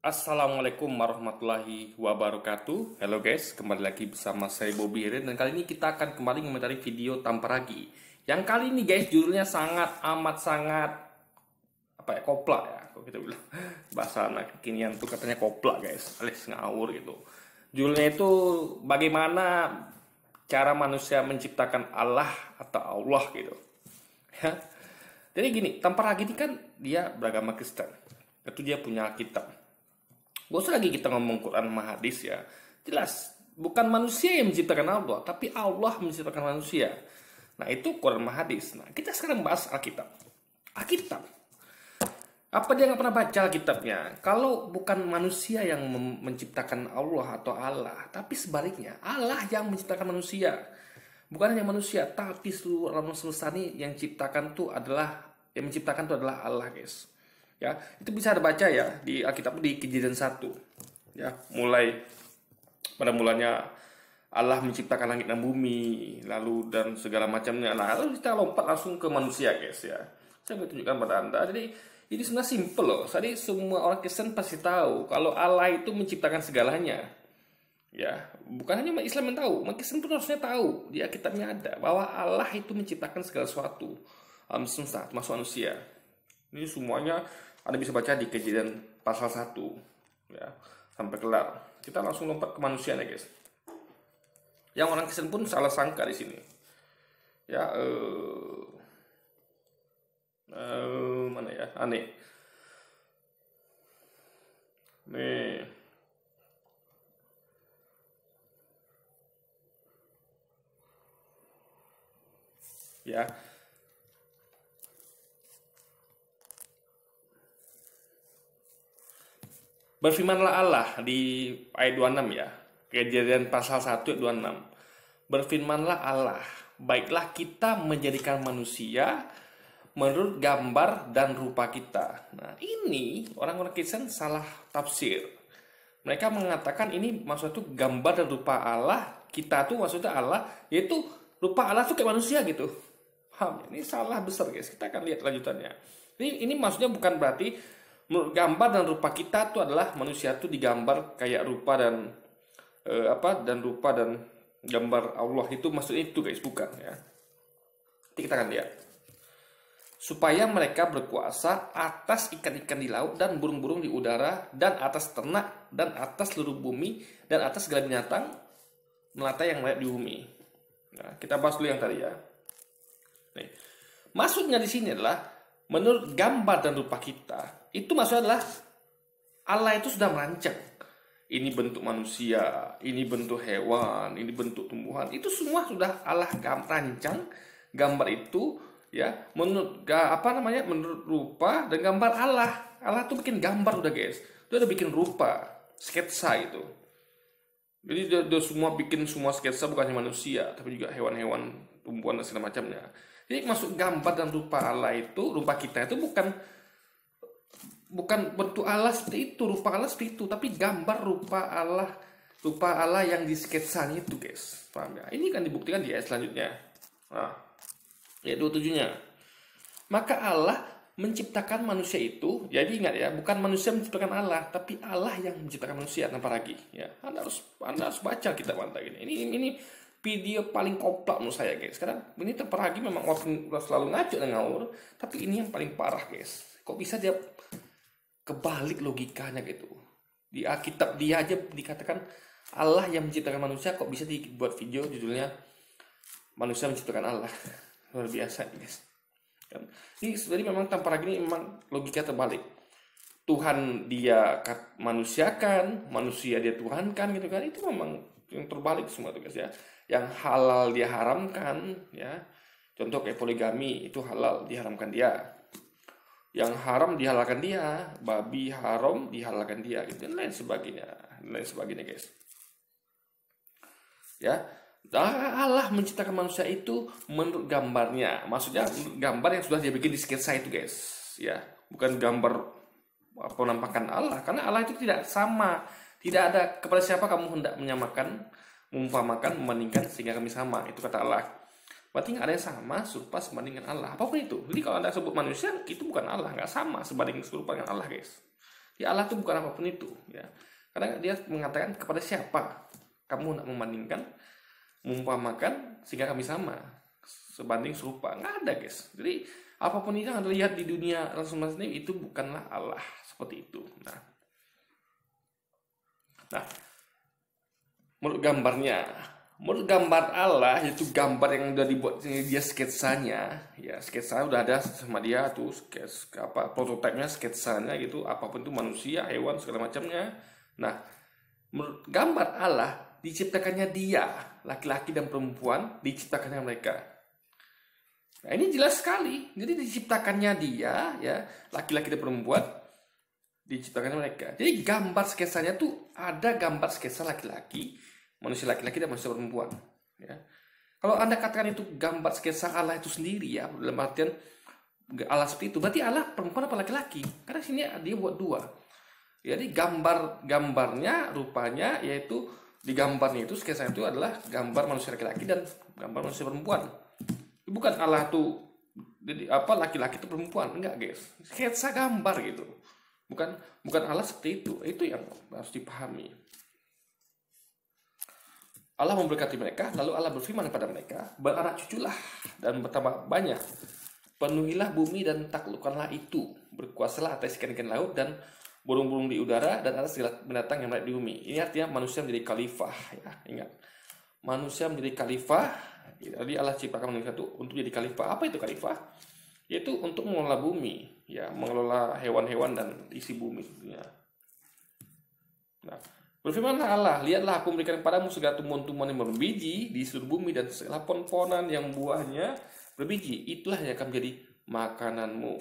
Assalamualaikum warahmatullahi wabarakatuh. Halo guys, kembali lagi bersama saya Bobby Heren. Dan kali ini kita akan kembali mengomentari video tanpa ragi. Yang kali ini guys, judulnya sangat koplak ya, kalau kita bilang bahasa anak kekinian tuh katanya koplak guys, alias ngawur gitu. Judulnya itu bagaimana cara manusia menciptakan Allah atau Allah gitu ya. Jadi gini, tanpa ragi ini kan dia beragama Kristen, itu dia punya kitab. Gak usah lagi kita ngomong Quran sama hadis ya. Jelas, bukan manusia yang menciptakan Allah, tapi Allah menciptakan manusia. Nah, itu Quran sama hadis. Nah, kita sekarang bahas Alkitab. Alkitab. Apa dia nggak pernah baca Alkitabnya? Kalau bukan manusia yang menciptakan Allah atau Allah, tapi sebaliknya, Allah yang menciptakan manusia. Bukan hanya manusia, tapi seluruh alam semesta ini yang menciptakan itu adalah Allah, guys. Ya, itu bisa dibaca ya di Alkitab di Kejadian 1. Ya, mulai pada mulanya Allah menciptakan langit dan bumi, lalu dan segala macamnya. Nah, lalu kita lompat langsung ke manusia, guys ya. Saya mau tunjukkan pada Anda. Jadi, ini sebenarnya simple loh. Jadi semua orang Kristen pasti tahu kalau Allah itu menciptakan segalanya. Ya, bukan hanya umat Islam yang tahu, umat Kristen pun harusnya tahu. Di Alkitabnya ada bahwa Allah itu menciptakan segala sesuatu, alam semesta, termasuk manusia. Ini semuanya Anda bisa baca di Kejadian pasal 1 ya, sampai kelar. Kita langsung lompat ke manusia nih, guys. Yang orang Kristen pun salah sangka di sini. Ya, mana ya? Aneh. Nih. Ya. Berfirmanlah Allah di ayat 26 ya. Kejadian pasal 1 ayat 26. Berfirmanlah Allah, baiklah kita menjadikan manusia menurut gambar dan rupa kita. Nah, ini orang-orang Kristen salah tafsir. Mereka mengatakan ini maksudnya tuh gambar dan rupa Allah, kita tuh maksudnya Allah, yaitu rupa Allah tuh kayak manusia gitu. Paham? Ini salah besar, guys. Kita akan lihat lanjutannya. Ini maksudnya bukan berarti menurut gambar dan rupa kita itu adalah manusia itu digambar kayak rupa dan rupa dan gambar Allah itu maksudnya itu, guys, bukan ya. Nanti kita akan lihat. Supaya mereka berkuasa atas ikan-ikan di laut dan burung-burung di udara dan atas ternak dan atas seluruh bumi dan atas segala binatang melata yang layak di bumi. Nah, kita bahas dulu yang tadi ya. Nih, maksudnya di sini adalah menurut gambar dan rupa kita. Itu maksudnya adalah Allah itu sudah merancang. Ini bentuk manusia, ini bentuk hewan, ini bentuk tumbuhan. Itu semua sudah Allah rancang gambar itu ya menurut menurut rupa dan gambar Allah. Allah tuh bikin gambar udah, guys. Dia udah bikin rupa, sketsa itu. Jadi dia semua bikin semua sketsa, bukan hanya manusia, tapi juga hewan-hewan, tumbuhan dan segala macamnya. Jadi maksud gambar dan rupa Allah itu, rupa kita itu bukan bentuk Allah seperti itu, rupa Allah seperti itu, tapi gambar rupa Allah yang disketsanya itu, guys. Paham ya? Ini kan dibuktikan di ayat selanjutnya. Nah, ayat 27-nya. Maka Allah menciptakan manusia itu, jadi ingat ya, bukan manusia menciptakan Allah, tapi Allah yang menciptakan manusia tanpa ragi. Ya, Anda harus baca kitab Anda ini. Ini video paling kompleks menurut saya, guys. Karena ini tanpa ragi memang selalu ngaco dan ngawur, tapi ini yang paling parah, guys. Kok bisa dia kebalik logikanya gitu? Di Alkitab dia aja dikatakan Allah yang menciptakan manusia, kok bisa dibuat video judulnya manusia menciptakan Allah? Luar biasa, guys. Ini sebenarnya memang tanpa ragi ini memang logika terbalik. Tuhan dia manusiakan, manusia dia tuhankan gitu kan. Itu memang yang terbalik semua tuh, guys ya. Yang halal dia haramkan ya. Contoh kayak poligami itu halal diharamkan dia. Yang haram dihalalkan dia, babi haram dihalalkan dia gitu, dan lain sebagainya, guys. Ya. Allah menciptakan manusia itu menurut gambarnya. Maksudnya gambar yang sudah dia bikin di sketsa itu, guys. Ya, bukan gambar penampakan Allah, karena Allah itu tidak sama. Tidak ada kepada siapa kamu hendak menyamakan, mengumpamakan, membandingkan sehingga kami sama. Itu kata Allah. Berarti nggak ada yang sama serupa sebanding dengan Allah. Apapun itu. Jadi kalau Anda sebut manusia, itu bukan Allah. Nggak sama sebanding serupa dengan Allah, guys. Ya Allah itu bukan apapun itu, ya. Karena dia mengatakan kepada siapa kamu nak membandingkan, mengumpamakan sehingga kami sama, sebanding serupa. Nggak ada, guys. Jadi apapun itu yang Anda lihat di dunia Rasulullah sendiri itu bukanlah Allah, seperti itu. Nah, menurut gambar Allah itu gambar yang udah dibuat dia sketsanya, ya sketsa udah ada sama dia tuh, prototipenya, sketsanya gitu, apapun itu manusia, hewan segala macamnya. Nah, menurut gambar Allah diciptakannya dia, laki-laki dan perempuan diciptakannya mereka. Nah, ini jelas sekali. Jadi diciptakannya dia, ya laki-laki dan perempuan diciptakannya mereka. Jadi gambar sketsanya tuh ada gambar sketsa laki-laki, manusia laki-laki dan manusia perempuan. Ya. Kalau Anda katakan itu gambar sketsa Allah itu sendiri, ya dalam artian Allah seperti itu, berarti Allah perempuan apa laki-laki? Karena sini dia buat dua. Jadi gambarnya rupanya yaitu di gambarnya itu sketsa itu adalah gambar manusia laki-laki dan gambar manusia perempuan. Bukan Allah tuh jadi laki-laki itu perempuan, enggak, guys. Sketsa gambar gitu. Bukan Allah seperti itu. Itu yang harus dipahami. Allah memberkati mereka, lalu Allah berfirman kepada mereka, beranak cuculah dan bertambah banyak. Penuhilah bumi dan taklukkanlah itu. Berkuasalah atas ikan-ikan laut dan burung-burung di udara dan atas segala binatang yang ada di bumi. Ini artinya manusia menjadi khalifah, ya. Ingat. Manusia menjadi khalifah. Jadi Allah ciptakan manusia itu untuk jadi khalifah. Apa itu khalifah? Yaitu untuk mengelola bumi, ya, mengelola hewan-hewan dan isi bumi. Ya. Nah, berfirmanlah Allah, lihatlah aku memberikan kepadamu segala tumbuhan-tumbuhan yang berbiji di seluruh bumi dan segala pohon-pohonan yang buahnya berbiji. Itulah yang akan menjadi makananmu.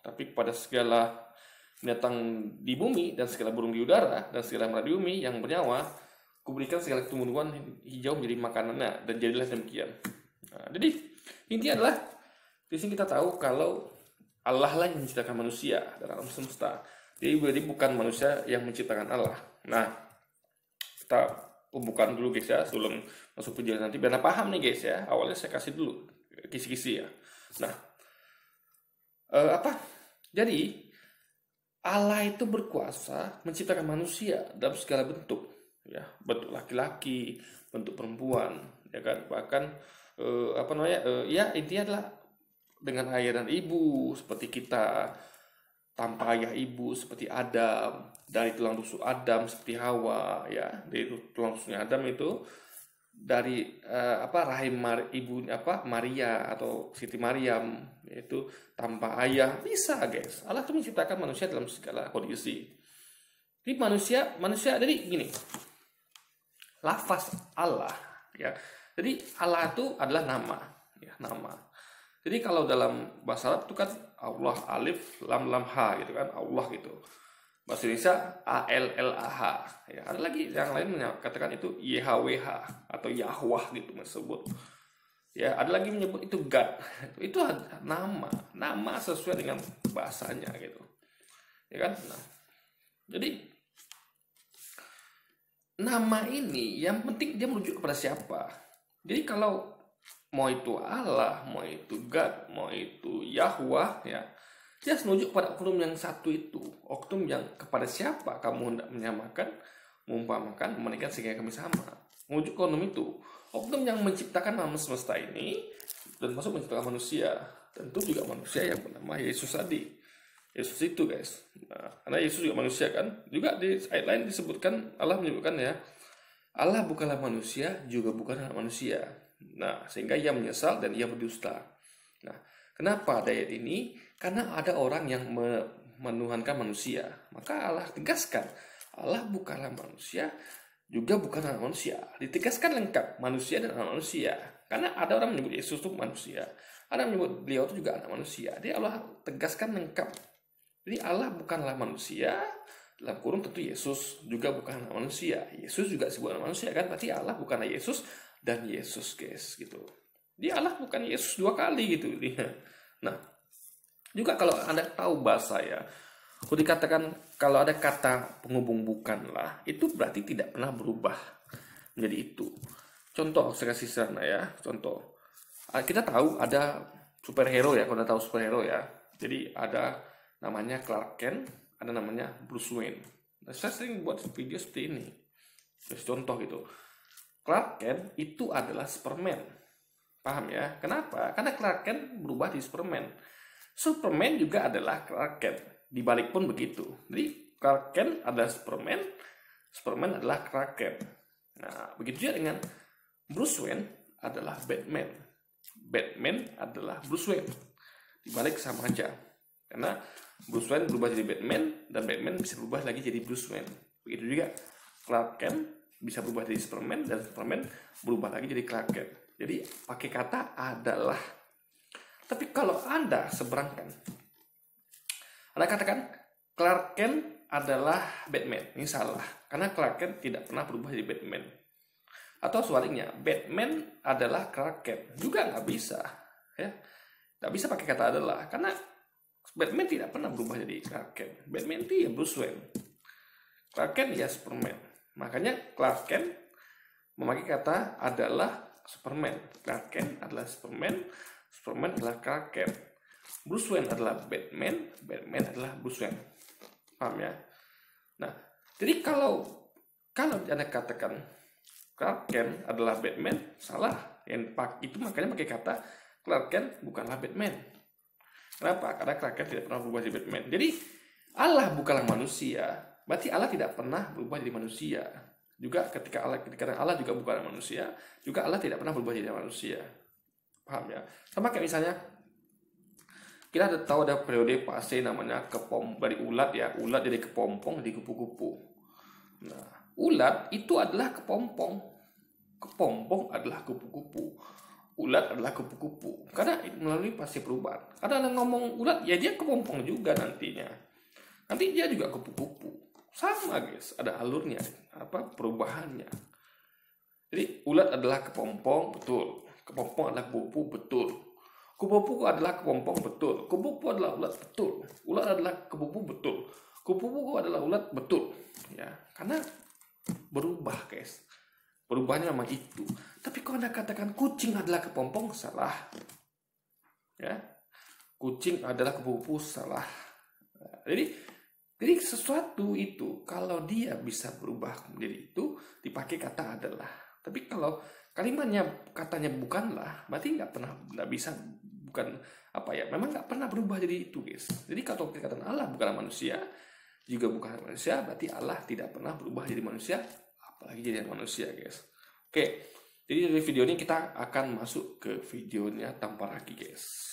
Tapi kepada segala binatang di bumi dan segala burung di udara dan segala mara di bumi yang bernyawa, kuberikan segala tumbuhan hijau menjadi makanannya, dan jadilah demikian. Nah, jadi intinya adalah di sini kita tahu kalau Allah lah yang menciptakan manusia dan alam semesta. Jadi berarti bukan manusia yang menciptakan Allah. Nah, kita bukan dulu, guys, ya, sebelum masuk penjelasan nanti biar paham nih, guys, ya. Awalnya saya kasih dulu kisi-kisi, ya. Nah, jadi Allah itu berkuasa menciptakan manusia dalam segala bentuk, ya, bentuk laki-laki, bentuk perempuan, ya kan, bahkan ya intinya adalah dengan ayah dan ibu seperti kita, tanpa ayah ibu seperti Adam, dari tulang rusuk Adam seperti Hawa, ya, dari tulang rusuknya Adam itu dari rahim ibunya Maria atau Siti Maryam, yaitu tanpa ayah, bisa, guys. Allah tuh menciptakan manusia dalam segala kondisi. Jadi manusia jadi gini, lafaz Allah, ya. Jadi Allah itu adalah nama, ya, nama. Jadi kalau dalam bahasa Arab itu kan Allah alif lam lam ha gitu kan, Allah gitu. Bahasa Indonesia ALLAH, ya. Ada lagi yang lain katakan itu YHWH atau Yahwah gitu disebut. Ya, ada lagi menyebut itu God. Itu nama sesuai dengan bahasanya gitu. Ya kan? Nah, jadi nama ini yang penting dia merujuk kepada siapa. Jadi kalau mau itu Allah, mau itu God, mau itu Yahweh, ya, dia harus menuju kepada oknum yang satu itu. Oknum yang kepada siapa kamu hendak menyamakan, mengumpamakan, membandingkan sehingga kami sama. Menuju ke oknum itu. Oknum yang menciptakan alam semesta ini dan masuk menciptakan manusia. Tentu juga manusia yang bernama Yesus tadi. Yesus itu, guys. Nah, karena Yesus juga manusia kan. Juga di ayat lain disebutkan, Allah menyebutkan, ya, Allah bukanlah manusia, juga bukan anak manusia. Nah, sehingga ia menyesal dan ia berdusta. Nah, kenapa ada ayat ini? Karena ada orang yang menuhankan manusia. Maka Allah tegaskan, Allah bukanlah manusia, juga bukan anak manusia. Ditegaskan lengkap, manusia dan anak manusia. Karena ada orang menyebut Yesus itu manusia, ada yang menyebut beliau itu juga anak manusia. Jadi Allah tegaskan lengkap. Jadi Allah bukanlah manusia, dalam kurung tentu Yesus juga bukan anak manusia. Yesus juga sebuah anak manusia kan, berarti Allah bukanlah Yesus dan Yesus, guys, gitu. Dia Allah bukan Yesus dua kali gitu. Nah, juga kalau Anda tahu bahasa, ya, kalau dikatakan kalau ada kata penghubung bukanlah, itu berarti tidak pernah berubah menjadi itu. Contoh saya kasih sana, ya, contoh. Kita tahu ada superhero, ya, kalau Anda tahu superhero, ya. Jadi ada namanya Clark Kent, ada namanya Bruce Wayne. Nah, saya sering buat video seperti ini. Contoh gitu. Clark Kent itu adalah Superman. Paham ya? Kenapa? Karena Clark Kent berubah di Superman. Superman juga adalah Clark Kent. Dibalik pun begitu. Jadi Clark Kent adalah Superman, Superman adalah Clark Kent. Nah, begitu juga dengan Bruce Wayne adalah Batman. Batman adalah Bruce Wayne. Dibalik sama aja. Karena Bruce Wayne berubah jadi Batman, dan Batman bisa berubah lagi jadi Bruce Wayne. Begitu juga Clark Kent bisa berubah jadi Superman, dan Superman berubah lagi jadi Clark Kent. Jadi pakai kata adalah. Tapi kalau Anda seberangkan, Anda katakan Clark Kent adalah Batman. Ini salah, karena Clark Kent tidak pernah berubah jadi Batman. Atau sebaliknya, Batman adalah Clark Kent. Juga nggak bisa. Ya. Nggak bisa pakai kata adalah, karena Batman tidak pernah berubah jadi Clark Kent. Batman itu ya Bruce Wayne. Clark Kent ya Superman. Makanya Clark Kent memakai kata adalah Superman. Clark Kent adalah Superman. Superman adalah Clark Kent. Bruce Wayne adalah Batman. Batman adalah Bruce Wayne. Paham ya? Nah, jadi kalau Anda katakan Clark Kent adalah Batman, salah. Itu makanya pakai kata Clark Kent bukanlah Batman. Kenapa? Karena Clark Kent tidak pernah berubah jadi Batman. Jadi Allah bukanlah manusia. Berarti Allah tidak pernah berubah jadi manusia. Juga ketika Allah juga bukan manusia, juga Allah tidak pernah berubah jadi manusia. Paham ya? Sama kayak misalnya kita ada tahu ada periode fase namanya dari ulat ya, ulat jadi kepompong, jadi kupu-kupu. Nah, ulat itu adalah kepompong. Kepompong adalah kupu-kupu. Ulat adalah kupu-kupu. Karena melalui fase perubahan. Karena ada ngomong ulat, ya dia kepompong juga nantinya. Nanti dia juga kupu-kupu. Sama guys, ada alurnya, perubahannya. Jadi ulat adalah kepompong, betul. Kepompong adalah kupu-kupu, betul. Kupu-kupu adalah kepompong, betul. Kupu-kupu adalah ulat, betul. Ulat adalah kupu-kupu, betul. Kupu-kupu adalah ulat, betul. Ya, karena berubah guys. Perubahannya memang itu. Tapi kalau Anda katakan kucing adalah kepompong, salah. Ya, kucing adalah kupu-kupu, salah. Jadi sesuatu itu kalau dia bisa berubah menjadi itu dipakai kata adalah. Tapi kalau katanya bukanlah, berarti nggak bisa, bukan memang nggak pernah berubah jadi itu guys. Jadi kalau dikatakan Allah bukanlah manusia, juga bukan manusia, berarti Allah tidak pernah berubah jadi manusia, apalagi jadi manusia guys. Oke, jadi dari video ini kita akan masuk ke videonya tanpa ragi guys.